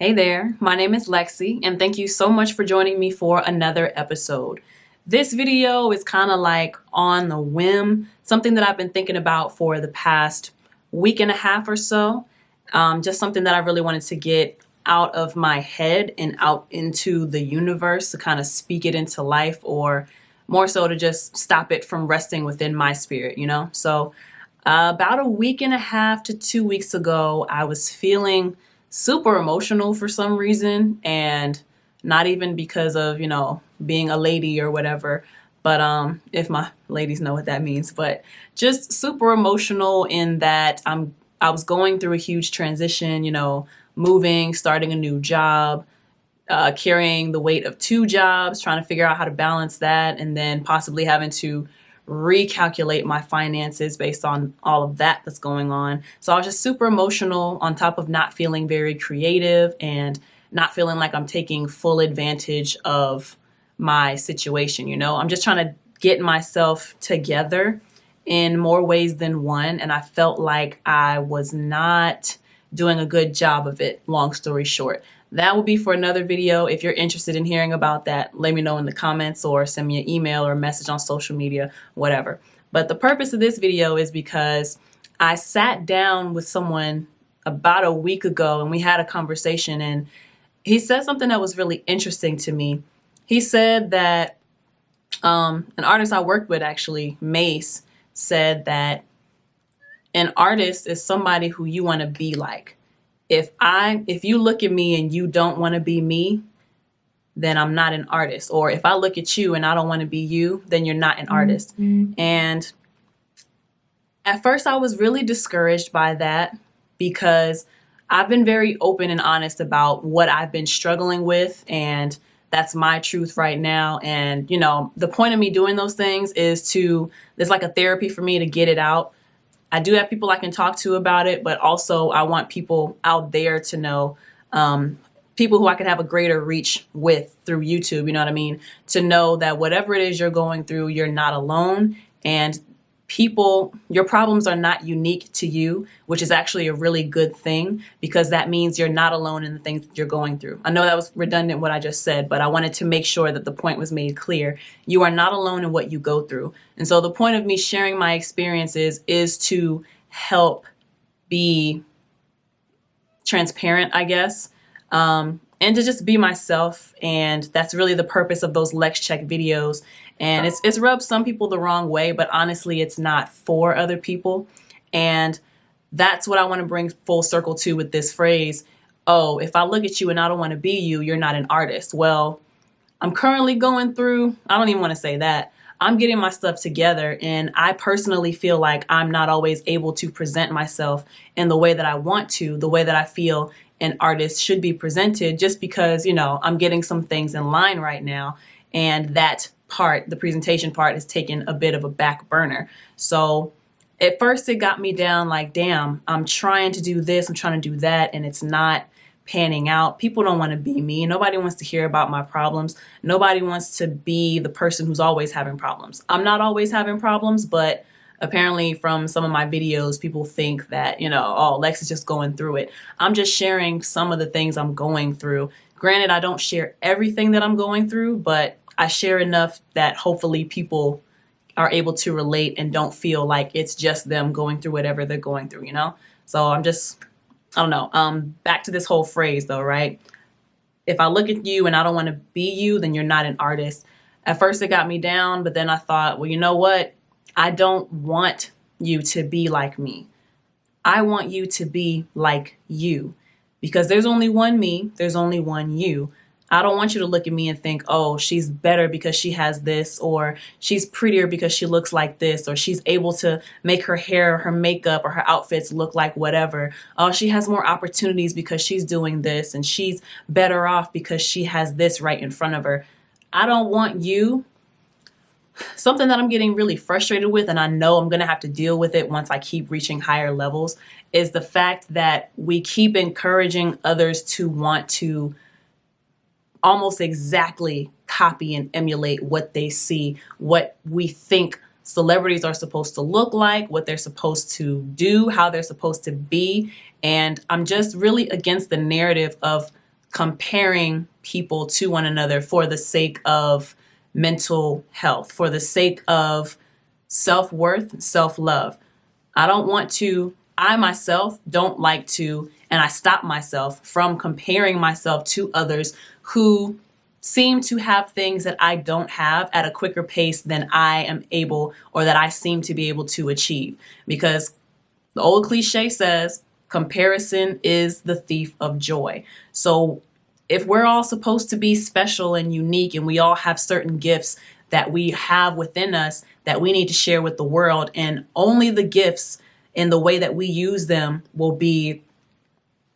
Hey there, my name is Lexi, and thank you so much for joining me for another episode. This video is kind of like on the whim, something that I've been thinking about for the past week and a half or so. Just something that I really wanted to get out of my head and out into the universe to kind of speak it into life, or more so to just stop it from resting within my spirit, you know? So about a week and a half to 2 weeks ago, I was feeling super emotional for some reason, and not even because of, being a lady or whatever, but if my ladies know what that means, but just super emotional in that I was going through a huge transition, moving, starting a new job, carrying the weight of 2 jobs, trying to figure out how to balance that, and then possibly having to recalculate my finances based on all of that that's going on. So I was just super emotional, on top of not feeling very creative and not feeling like I'm taking full advantage of my situation. I'm just trying to get myself together in more ways than one, and I felt like I was not doing a good job of it, long story short. That will be for another video. If you're interested in hearing about that, let me know in the comments or send me an email or a message on social media, whatever. But the purpose of this video is because I sat down with someone about a week ago and we had a conversation, and he said something that was really interesting to me. He said that an artist I worked with, actually, Mace, said that an artist is somebody who you want to be like. If you look at me and you don't want to be me, then I'm not an artist. Or if I look at you and I don't want to be you, then you're not an artist. Mm-hmm. And at first I was really discouraged by that, because I've been very open and honest about what I've been struggling with, and that's my truth right now. And, the point of me doing those things is there's like a therapy for me to get it out. I do have people I can talk to about it, but also I want people out there to know, people who I can have a greater reach with through YouTube, you know what I mean? To know that whatever it is you're going through, you're not alone, and your problems are not unique to you, which is actually a really good thing, because that means you're not alone in the things that you're going through. I know that was redundant what I just said, but I wanted to make sure that the point was made clear. You are not alone in what you go through. And so the point of me sharing my experiences is to help be transparent, I guess, and to just be myself. And that's really the purpose of those Lex Check videos. And it's rubbed some people the wrong way, but honestly, it's not for other people. And that's what I want to bring full circle to with this phrase. Oh, if I look at you and I don't want to be you, you're not an artist. Well, I'm currently going through, I don't even want to say that. I'm getting my stuff together, and I personally feel like I'm not always able to present myself in the way that I want to, the way that I feel an artist should be presented, just because, I'm getting some things in line right now. And that part, the presentation part, is taking a bit of a back burner. So at first it got me down like, damn, I'm trying to do this, I'm trying to do that, and it's not panning out. People don't want to be me. Nobody wants to hear about my problems. Nobody wants to be the person who's always having problems. I'm not always having problems, but apparently from some of my videos, people think that, oh, Lex is just going through it. I'm just sharing some of the things I'm going through. Granted, I don't share everything that I'm going through, but I share enough that hopefully people are able to relate and don't feel like it's just them going through whatever they're going through, So I don't know. Back to this whole phrase though, right? If I look at you and I don't want to be you, then you're not an artist. At first it got me down, but then I thought, well, you know what? I don't want you to be like me. I want you to be like you, because there's only one me. There's only one you. I don't want you to look at me and think, oh, she's better because she has this, or she's prettier because she looks like this, or she's able to make her hair, her makeup, or her outfits look like whatever. Oh, she has more opportunities because she's doing this, and she's better off because she has this right in front of her. I don't want you. Something that I'm getting really frustrated with, and I know I'm going to have to deal with it once I keep reaching higher levels, is the fact that we keep encouraging others to want to almost exactly copy and emulate what they see, what we think celebrities are supposed to look like, what they're supposed to do, how they're supposed to be. And I'm just really against the narrative of comparing people to one another for the sake of mental health, for the sake of self-worth, self-love. I myself don't like to, and I stop myself from comparing myself to others who seem to have things that I don't have at a quicker pace than I am able, or that I seem to be able to achieve. Because the old cliche says, comparison is the thief of joy. So if we're all supposed to be special and unique, and we all have certain gifts that we have within us that we need to share with the world, and only the gifts in the way that we use them will be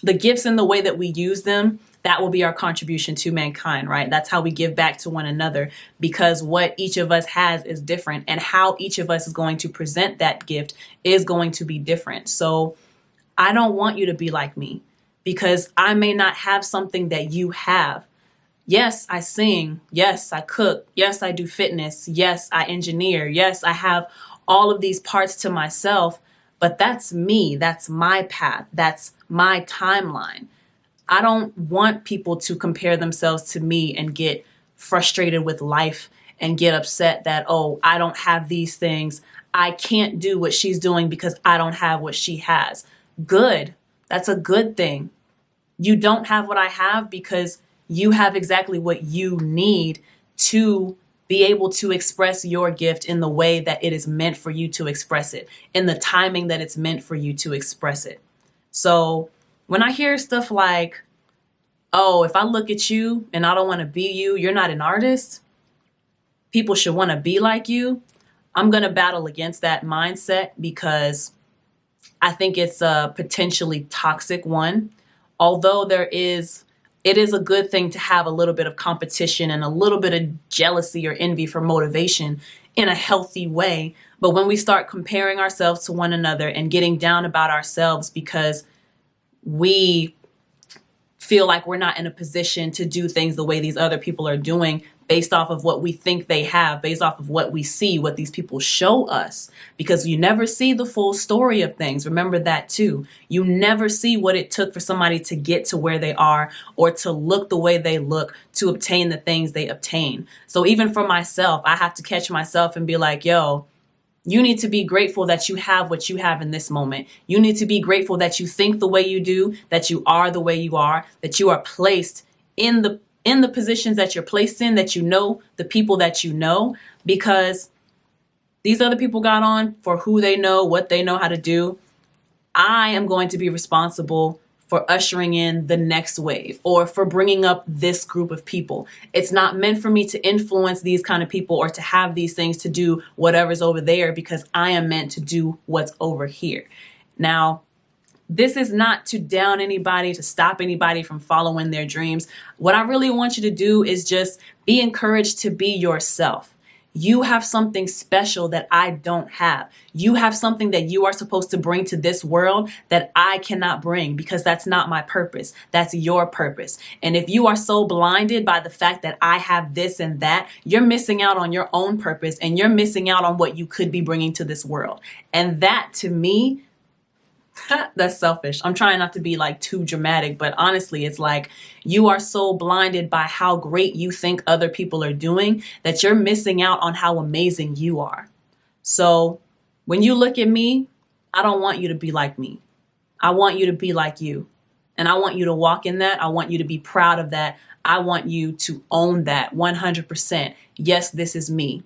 the gifts in the way that we use them, that will be our contribution to mankind, right? That's how we give back to one another, because what each of us has is different, and how each of us is going to present that gift is going to be different. So I don't want you to be like me, because I may not have something that you have. Yes, I sing. Yes, I cook. Yes, I do fitness. Yes, I engineer. Yes, I have all of these parts to myself, but that's me. That's my path. That's my timeline. I don't want people to compare themselves to me and get frustrated with life and get upset that, oh, I don't have these things. I can't do what she's doing because I don't have what she has. Good. That's a good thing. You don't have what I have because you have exactly what you need to be able to express your gift in the way that it is meant for you to express it, in the timing that it's meant for you to express it. So when I hear stuff like, oh, if I look at you and I don't want to be you, you're not an artist, people should want to be like you, I'm going to battle against that mindset, because I think it's a potentially toxic one. Although it is a good thing to have a little bit of competition and a little bit of jealousy or envy for motivation in a healthy way. But when we start comparing ourselves to one another and getting down about ourselves because we feel like we're not in a position to do things the way these other people are doing, based off of what we think they have, based off of what we see, what these people show us, because you never see the full story of things. Remember that too. You never see what it took for somebody to get to where they are, or to look the way they look, to obtain the things they obtain. So even for myself, I have to catch myself and be like, yo, you need to be grateful that you have what you have in this moment. You need to be grateful that you think the way you do, that you are the way you are, that you are placed in the positions that you're placed in, that you know the people that you know, because these other people got on for who they know, what they know how to do. I am going to be responsible for ushering in the next wave, or for bringing up this group of people. It's not meant for me to influence these kind of people or to have these things to do whatever's over there, because I am meant to do what's over here. Now, this is not to down anybody, to stop anybody from following their dreams. What I really want you to do is just be encouraged to be yourself. You have something special that I don't have. You have something that you are supposed to bring to this world that I cannot bring, because that's not my purpose. That's your purpose. And if you are so blinded by the fact that I have this and that, you're missing out on your own purpose, and you're missing out on what you could be bringing to this world. And that, to me, that's selfish. I'm trying not to be like too dramatic, but honestly, it's like you are so blinded by how great you think other people are doing that you're missing out on how amazing you are. So when you look at me, I don't want you to be like me. I want you to be like you. And I want you to walk in that. I want you to be proud of that. I want you to own that 100%. Yes, this is me.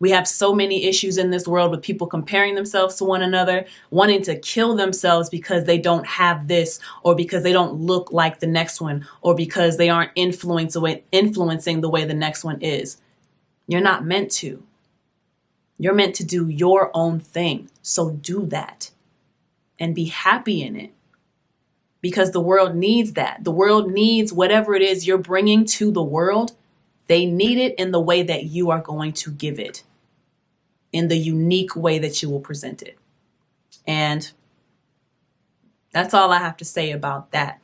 We have so many issues in this world with people comparing themselves to one another, wanting to kill themselves because they don't have this, or because they don't look like the next one, or because they aren't influencing the way the next one is. You're not meant to. You're meant to do your own thing. So do that and be happy in it, because the world needs that. The world needs whatever it is you're bringing to the world. They need it in the way that you are going to give it, in the unique way that you will present it. And that's all I have to say about that.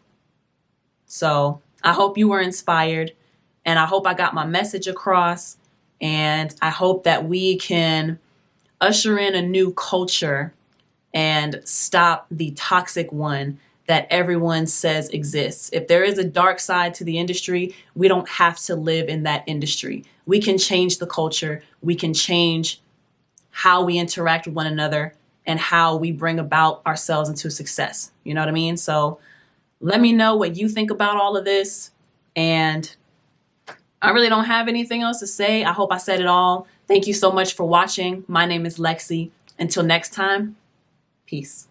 So I hope you were inspired, and I hope I got my message across, and I hope that we can usher in a new culture and stop the toxic one that everyone says exists. If there is a dark side to the industry, we don't have to live in that industry. We can change the culture. We can change how we interact with one another and how we bring about ourselves into success. You know what I mean? So let me know what you think about all of this. And I really don't have anything else to say. I hope I said it all. Thank you so much for watching. My name is LexC. Until next time, peace.